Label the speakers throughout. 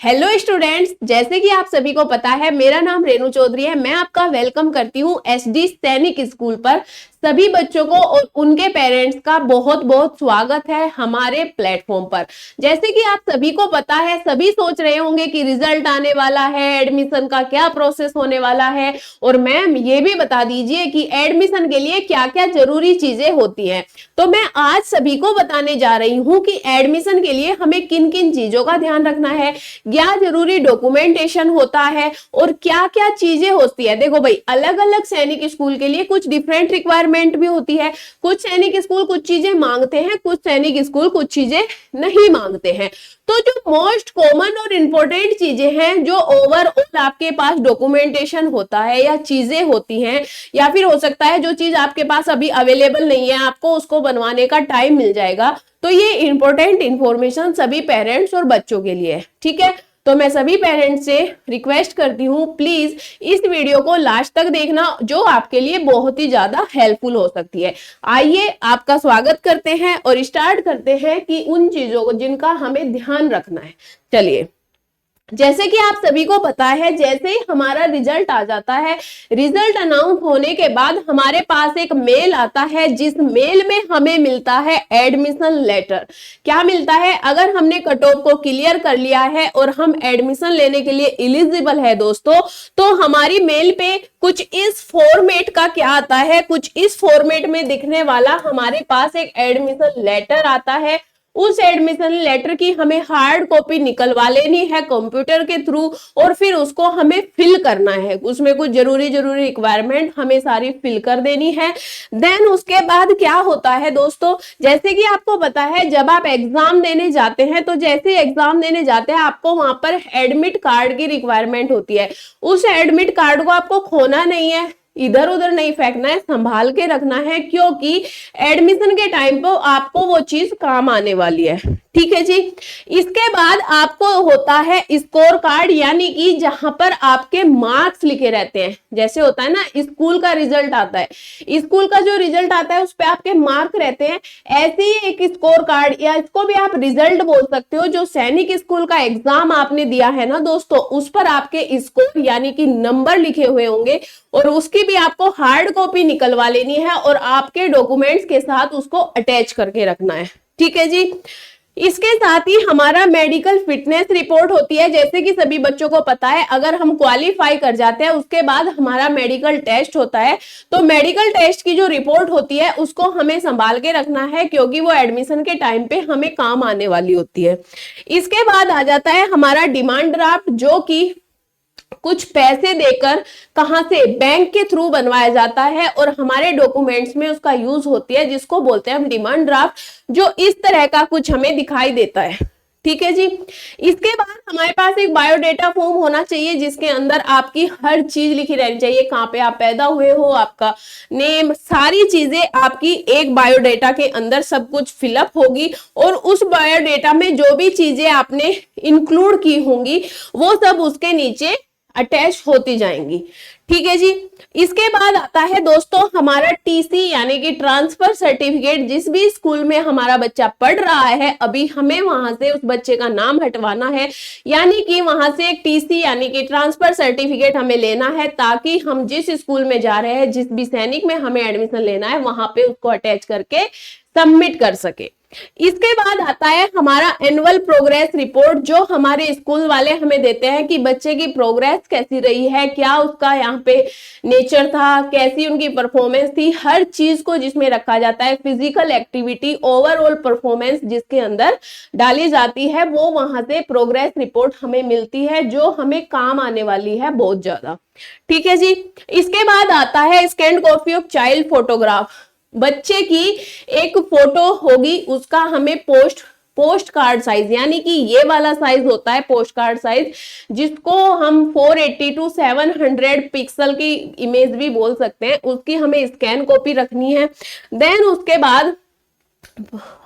Speaker 1: Hello students, जैसे कि आप सभी को पता है मेरा नाम रेणु चौधरी है। मैं आपका वेलकम करती हूँ एसडी सैनिक स्कूल पर। सभी बच्चों को और उनके पेरेंट्स का बहुत बहुत स्वागत है हमारे प्लेटफॉर्म पर। जैसे कि आप सभी को पता है, सभी सोच रहे होंगे कि रिजल्ट आने वाला है, एडमिशन का क्या प्रोसेस होने वाला है। और मैम ये भी बता दीजिए कि एडमिशन के लिए क्या क्या जरूरी चीजें होती हैं। तो मैं आज सभी को बताने जा रही हूँ कि एडमिशन के लिए हमें किन किन चीजों का ध्यान रखना है, क्या जरूरी डॉक्यूमेंटेशन होता है और क्या क्या चीजें होती है। देखो भाई, अलग अलग सैनिक स्कूल के लिए कुछ डिफरेंट रिक्वायरमेंट भी होती है। कुछ सैनिक स्कूल कुछ चीजें मांगते हैं, कुछ सैनिक स्कूल कुछ चीजें नहीं मांगते हैं। तो जो मोस्ट कॉमन और इंपॉर्टेंट चीजें हैं, जो ओवरऑल आपके पास डॉक्यूमेंटेशन होता है या चीजें होती हैं, या फिर हो सकता है जो चीज आपके पास अभी अवेलेबल नहीं है, आपको उसको बनवाने का टाइम मिल जाएगा। तो ये इंपॉर्टेंट इंफॉर्मेशन सभी पेरेंट्स और बच्चों के लिए है, ठीक है। तो मैं सभी पेरेंट्स से रिक्वेस्ट करती हूँ, प्लीज इस वीडियो को लास्ट तक देखना, जो आपके लिए बहुत ही ज्यादा हेल्पफुल हो सकती है। आइए आपका स्वागत करते हैं और स्टार्ट करते हैं कि उन चीजों को जिनका हमें ध्यान रखना है। चलिए, जैसे कि आप सभी को पता है, जैसे ही हमारा रिजल्ट आ जाता है, रिजल्ट अनाउंस होने के बाद हमारे पास एक मेल आता है, जिस मेल में हमें मिलता है एडमिशन लेटर। क्या मिलता है? अगर हमने कट ऑफ को क्लियर कर लिया है और हम एडमिशन लेने के लिए एलिजिबल है दोस्तों, तो हमारी मेल पे कुछ इस फॉर्मेट का क्या आता है, कुछ इस फॉर्मेट में दिखने वाला हमारे पास एक एडमिशन लेटर आता है। उस एडमिशन लेटर की हमें हार्ड कॉपी निकलवा लेनी है कंप्यूटर के थ्रू, और फिर उसको हमें फिल करना है। उसमें कुछ जरूरी रिक्वायरमेंट हमें सारी फिल कर देनी है। देन उसके बाद क्या होता है दोस्तों, जैसे कि आपको पता है, जब आप एग्जाम देने जाते हैं, तो जैसे एग्जाम देने जाते हैं आपको वहां पर एडमिट कार्ड की रिक्वायरमेंट होती है। उस एडमिट कार्ड को आपको खोना नहीं है, इधर उधर नहीं फेंकना है, संभाल के रखना है, क्योंकि एडमिशन के टाइम पर आपको वो चीज काम आने वाली है। ठीक है जी। इसके बाद आपको होता है स्कोर कार्ड, यानी कि जहां पर आपके मार्क्स लिखे रहते हैं। जैसे होता है ना, स्कूल का रिजल्ट आता है, स्कूल का जो रिजल्ट आता है उस पे आपके मार्क रहते हैं। ऐसे ही एक स्कोर कार्ड, या इसको भी आप रिजल्ट बोल सकते हो, जो सैनिक स्कूल का एग्जाम आपने दिया है ना दोस्तों, उस पर आपके स्कोर यानी कि नंबर लिखे हुए होंगे, और उसकी भी आपको हार्ड कॉपी निकलवा लेनी है और आपके डॉक्यूमेंट्स के साथ उसको अटैच करके रखना है। ठीक है जी। इसके साथ ही हमारा मेडिकल फिटनेस रिपोर्ट होती है। जैसे कि सभी बच्चों को पता है, अगर हम क्वालिफाई कर जाते हैं उसके बाद हमारा मेडिकल टेस्ट होता है। तो मेडिकल टेस्ट की जो रिपोर्ट होती है उसको हमें संभाल के रखना है, क्योंकि वो एडमिशन के टाइम पे हमें काम आने वाली होती है। इसके बाद आ जाता है हमारा डिमांड ड्राफ्ट, जो कि कुछ पैसे देकर कहां से, बैंक के थ्रू बनवाया जाता है और हमारे डॉक्यूमेंट्स में उसका यूज होती है, जिसको बोलते हैं हम डिमांड ड्राफ्ट, जो इस तरह का कुछ हमें दिखाई देता है। ठीक है जी। इसके बाद हमारे पास एक बायोडेटा फॉर्म होना चाहिए, जिसके अंदर आपकी हर चीज लिखी रहनी चाहिए, कहाँ पे आप पैदा हुए हो, आपका नेम, सारी चीजें आपकी एक बायोडेटा के अंदर सब कुछ फिलअप होगी, और उस बायोडेटा में जो भी चीजें आपने इंक्लूड की होंगी वो सब उसके नीचे अटैच होती जाएंगी। ठीक है जी। इसके बाद आता है दोस्तों हमारा टीसी, यानी कि ट्रांसफर सर्टिफिकेट। जिस भी स्कूल में हमारा बच्चा पढ़ रहा है, अभी हमें वहां से उस बच्चे का नाम हटवाना है, यानी कि वहां से एक टीसी यानी कि ट्रांसफर सर्टिफिकेट हमें लेना है, ताकि हम जिस स्कूल में जा रहे हैं, जिस भी सैनिक में हमें एडमिशन लेना है, वहां पे उसको अटैच करके सबमिट कर सके। इसके बाद आता है हमारा एनुअल प्रोग्रेस रिपोर्ट, जो हमारे स्कूल वाले हमें देते हैं कि बच्चे की प्रोग्रेस कैसी रही है, क्या उसका यहाँ पे नेचर था, कैसी उनकी परफॉर्मेंस थी, हर चीज को जिसमें रखा जाता है। फिजिकल एक्टिविटी, ओवरऑल परफॉर्मेंस जिसके अंदर डाली जाती है, वो वहां से प्रोग्रेस रिपोर्ट हमें मिलती है, जो हमें काम आने वाली है बहुत ज्यादा। ठीक है जी। इसके बाद आता है scan copy of child photograph. बच्चे की एक फोटो होगी, उसका हमें पोस्ट कार्ड साइज, यानी कि ये वाला साइज होता है पोस्ट कार्ड साइज, जिसको हम 480 टू 700 पिक्सल की इमेज भी बोल सकते हैं, उसकी हमें स्कैन कॉपी रखनी है। देन उसके बाद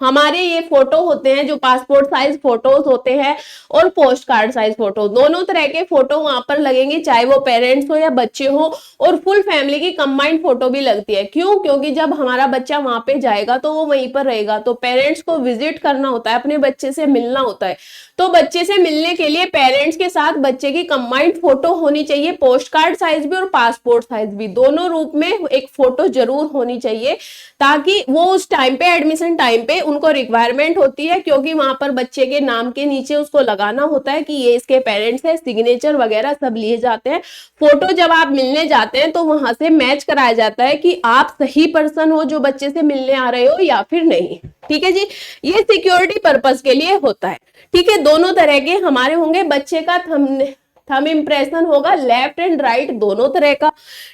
Speaker 1: हमारे ये फोटो होते हैं जो पासपोर्ट साइज फोटोज होते हैं और पोस्ट कार्ड साइज फोटो, दोनों तरह के फोटो वहां पर लगेंगे, चाहे वो पेरेंट्स हो या बच्चे हो, और फुल फैमिली की कंबाइंड फोटो भी लगती है। क्यों? क्योंकि जब हमारा बच्चा वहां पे जाएगा तो वो वहीं पर रहेगा, तो पेरेंट्स को विजिट करना होता है, अपने बच्चे से मिलना होता है, तो बच्चे से मिलने के लिए पेरेंट्स के साथ बच्चे की कंबाइंड फोटो होनी चाहिए, पोस्ट कार्ड साइज भी और पासपोर्ट साइज भी, दोनों रूप में एक फोटो जरूर होनी चाहिए, ताकि वो उस टाइम पे एडमिशन टाइम पे उनको रिक्वायरमेंट होती है, क्योंकि वहां पर बच्चे के नाम के नीचे उसको लगाना होता है कि ये इसके पेरेंट्स है, सिग्नेचर वगैरह सब लिए जाते हैं। फोटो जब आप मिलने जाते हैं तो वहां से मैच कराया जाता है कि आप सही पर्सन हो जो बच्चे से मिलने आ रहे हो या फिर नहीं। ठीक है जी, ये सिक्योरिटी पर्पस के लिए होता है। ठीक है, दोनों तरह के हमारे होंगे, बच्चे का थंब इम्प्रेशन होगा लेफ्ट एंड राइट दोनों तरह का।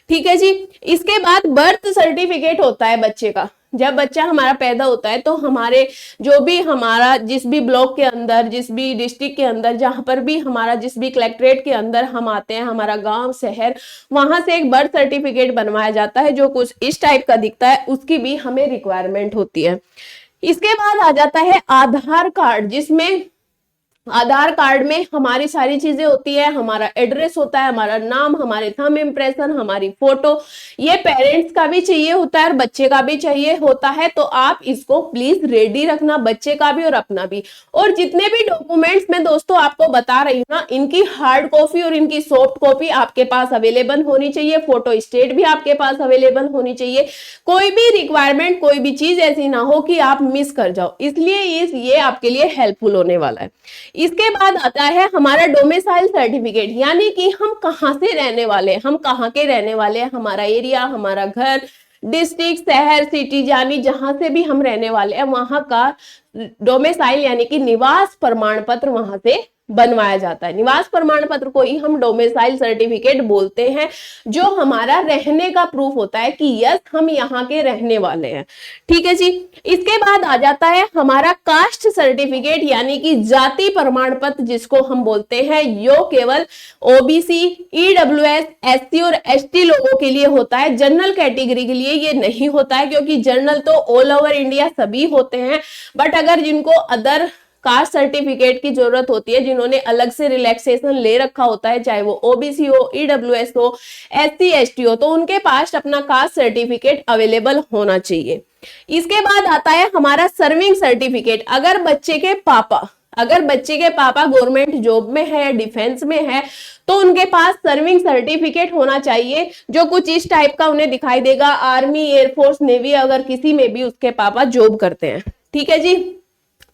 Speaker 1: ठीक है जी, इसके बाद बर्थ सर्टिफिकेट होता है बच्चे का। जब बच्चा हमारा पैदा होता है तो हमारे जो भी हमारा जिस भी ब्लॉक के अंदर, जिस भी डिस्ट्रिक्ट के अंदर, जहां पर भी हमारा जिस भी कलेक्ट्रेट के अंदर हम आते हैं, हमारा गांव शहर, वहां से एक बर्थ सर्टिफिकेट बनवाया जाता है जो कुछ इस टाइप का दिखता है, उसकी भी हमें रिक्वायरमेंट होती है। इसके बाद आ जाता है आधार कार्ड, जिसमें आधार कार्ड में हमारी सारी चीजें होती है, हमारा एड्रेस होता है, हमारा नाम, हमारे थंब इम्प्रेशन, हमारी फोटो, ये पेरेंट्स का भी चाहिए होता है और बच्चे का भी चाहिए होता है, तो आप इसको प्लीज रेडी रखना, बच्चे का भी और अपना भी। और जितने भी डॉक्यूमेंट्स मैं दोस्तों आपको बता रही हूँ ना, इनकी हार्ड कॉपी और इनकी सॉफ्ट कॉपी आपके पास अवेलेबल होनी चाहिए, फोटो स्टेट भी आपके पास अवेलेबल होनी चाहिए, कोई भी रिक्वायरमेंट, कोई भी चीज ऐसी ना हो कि आप मिस कर जाओ, इसलिए ये आपके लिए हेल्पफुल होने वाला है। इसके बाद आता है हमारा डोमिसाइल सर्टिफिकेट, यानी कि हम कहां से रहने वाले हैं, हम कहां के रहने वाले हैं, हमारा एरिया, हमारा घर, डिस्ट्रिक्ट, शहर, सिटी, यानी जहां से भी हम रहने वाले हैं वहां का डोमिसाइल यानी कि निवास प्रमाण पत्र वहां से बनवाया जाता है। निवास प्रमाण पत्र को ही हम डोमिसाइल सर्टिफिकेट बोलते हैं, जो हमारा रहने का प्रूफ होता है कि यस हम यहाँ के रहने वाले हैं। ठीक है जी, इसके बाद आ जाता है हमारा कास्ट सर्टिफिकेट, यानी कि जाति प्रमाण पत्र जिसको हम बोलते हैं, यो केवल ओबीसी, ईडब्ल्यूएस, एससी और एसटी लोगों के लिए होता है, जनरल कैटेगरी के लिए ये नहीं होता है, क्योंकि जनरल तो ऑल ओवर इंडिया सभी होते हैं, बट अगर जिनको अदर कास्ट सर्टिफिकेट की जरूरत होती है, जिन्होंने अलग से रिलैक्सेशन ले रखा होता है, चाहे वो ओबीसी हो, ईडब्ल्यूएस हो, एससी एसटी हो, तो उनके पास अपना कास्ट सर्टिफिकेट अवेलेबल होना चाहिए। इसके बाद आता है हमारा सर्विंग सर्टिफिकेट। अगर बच्चे के पापा गवर्नमेंट जॉब में है, डिफेंस में है, तो उनके पास सर्विंग सर्टिफिकेट होना चाहिए, जो कुछ इस टाइप का उन्हें दिखाई देगा, आर्मी, एयरफोर्स, नेवी, अगर किसी में भी उसके पापा जॉब करते हैं। ठीक है जी,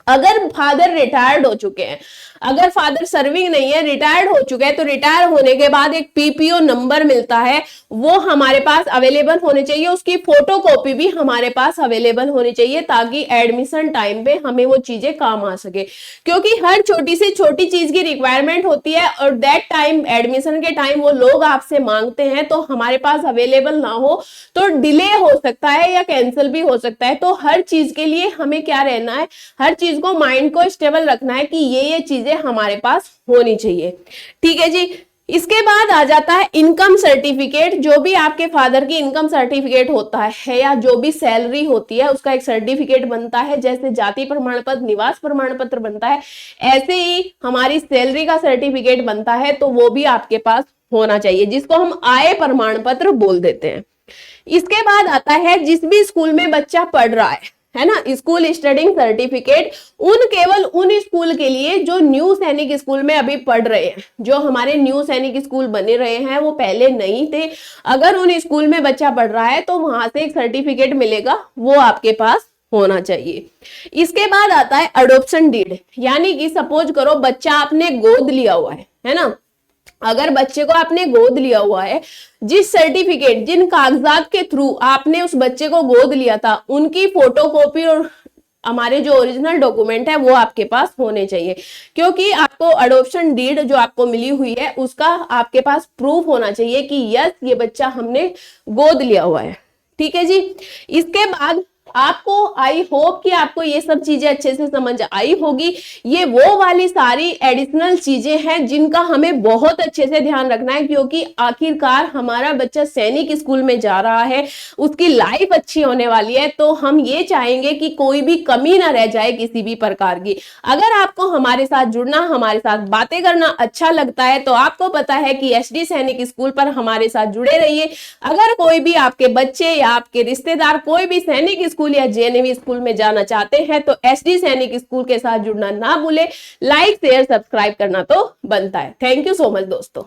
Speaker 1: अगर फादर रिटायर्ड हो चुके हैं, अगर फादर सर्विंग नहीं है, रिटायर्ड हो चुके हैं, तो रिटायर होने के बाद एक पीपीओ नंबर मिलता है, वो हमारे पास अवेलेबल होने चाहिए, उसकी फोटो कॉपी भी हमारे पास अवेलेबल होनी चाहिए, ताकि एडमिशन टाइम पे हमें वो चीजें काम आ सके, क्योंकि हर छोटी से छोटी चीज की रिक्वायरमेंट होती है, और दैट टाइम एडमिशन के टाइम वो लोग आपसे मांगते हैं, तो हमारे पास अवेलेबल ना हो तो डिले हो सकता है या कैंसिल भी हो सकता है। तो हर चीज के लिए हमें क्या रहना है, हर चीज को माइंड को स्टेबल रखना है कि ये चीजें हमारे पास होनी चाहिए। ठीक है जी, इसके बाद आ जाता है इनकम सर्टिफिकेट। जो भी आपके फादर की इनकम सर्टिफिकेट होता है या जो भी सैलरी होती है उसका एक सर्टिफिकेट बनता है, जैसे जाति प्रमाण पत्र, निवास प्रमाण पत्र बनता है, ऐसे ही हमारी सैलरी का सर्टिफिकेट बनता है, तो वो भी आपके पास होना चाहिए, जिसको हम आय प्रमाण पत्र बोल देते हैं। इसके बाद आता है जिस भी स्कूल में बच्चा पढ़ रहा है ना, स्कूल स्टडिंग सर्टिफिकेट, केवल उन स्कूल के लिए जो न्यू सैनिक स्कूल में अभी पढ़ रहे हैं, जो हमारे न्यू सैनिक स्कूल बने रहे हैं, वो पहले नहीं थे, अगर उन स्कूल में बच्चा पढ़ रहा है तो वहां से एक सर्टिफिकेट मिलेगा, वो आपके पास होना चाहिए। इसके बाद आता है अडॉप्शन डीड, यानी कि सपोज करो बच्चा आपने गोद लिया हुआ है ना, अगर बच्चे को आपने गोद लिया हुआ है, जिस सर्टिफिकेट, जिन कागजात के थ्रू आपने उस बच्चे को गोद लिया था, उनकी फोटोकॉपी और हमारे जो ओरिजिनल डॉक्यूमेंट है वो आपके पास होने चाहिए, क्योंकि आपको अडॉप्शन डीड जो आपको मिली हुई है उसका आपके पास प्रूफ होना चाहिए कि यस ये बच्चा हमने गोद लिया हुआ है। ठीक है जी, इसके बाद आपको आई होप कि आपको ये सब चीजें अच्छे से समझ आई होगी। ये वो वाली सारी एडिशनल चीजें हैं जिनका हमें बहुत अच्छे से ध्यान रखना है, क्योंकि आखिरकार हमारा बच्चा सैनिक स्कूल में जा रहा है, उसकी लाइफ अच्छी होने वाली है, तो हम ये चाहेंगे कि कोई भी कमी ना रह जाए किसी भी प्रकार की। अगर आपको हमारे साथ जुड़ना, हमारे साथ बातें करना अच्छा लगता है तो आपको पता है कि एसडी सैनिक स्कूल पर हमारे साथ जुड़े रहिए। अगर कोई भी आपके बच्चे या आपके रिश्तेदार कोई भी सैनिक स्कूल या जेएनवी स्कूल में जाना चाहते हैं तो एसडी सैनिक स्कूल के साथ जुड़ना ना भूले। लाइक शेयर सब्सक्राइब करना तो बनता है। थैंक यू सो मच दोस्तों।